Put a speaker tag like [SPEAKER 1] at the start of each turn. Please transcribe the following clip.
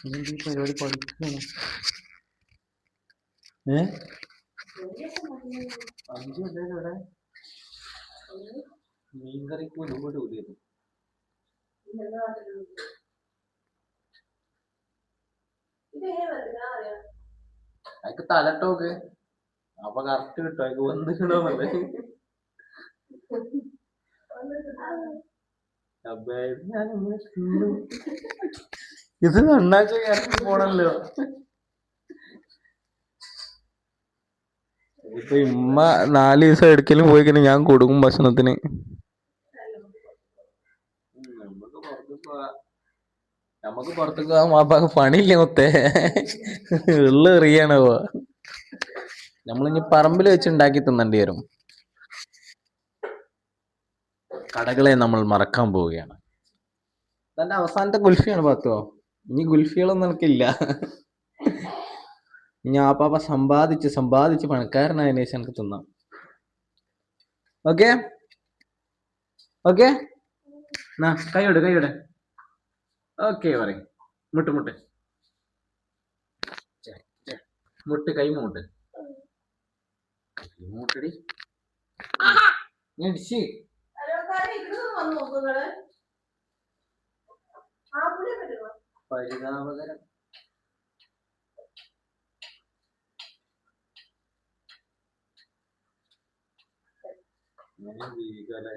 [SPEAKER 1] ഈ പരിപാടി പഠിക്കുകയാണ്. അഞ്ചു ഉണ്ടായിരുന്നു ഇവിടെ. മീൻകറിക്ക് ഒരുപാട് കൂടിയത്. അതൊക്കെ തലട്ടോക്ക് അപ്പൊ കറക്റ്റ് കിട്ടും. അതൊക്കെ വന്നിട്ടുണ്ടോന്നല്ലേ. ഇത് നന്നാക്കി കറക്റ്റ് പോണല്ലോ. ഇപ്പൊ ഇമ്മ 4 ദിവസം എടുക്കലും പോയി കഴിഞ്ഞാൽ ഞാൻ കൊടുക്കും ഭക്ഷണത്തിന്. നമുക്ക് പുറത്തേക്ക് പോകാൻ വാപ്പാക്ക് പണിയില്ല മൊത്തേ. ഉള്ള എറിയാണ്. നമ്മളിനി പറമ്പിൽ വെച്ച് ഉണ്ടാക്കി തിന്നേണ്ടി വരും. കടകളെ നമ്മൾ മറക്കാൻ പോവുകയാണ്. തന്റെ അവസാനത്തെ ഗുൽഫിയാണ് പാത്തോ. ഇനി ഗുൽഫികളൊന്നും എനിക്കില്ല. ഞാൻ പാപ്പ സമ്പാദിച്ച് പണക്കാരനായതിനു ശേഷം എനിക്ക് തിന്നാം. Okay okay. കൈയോടെ ഓക്കെ പറയും. മുട്ട് കൈ മുട്ടടി ഇടിച്ച് പരിതാപകരം. ജീവിക്കാല്ലേ.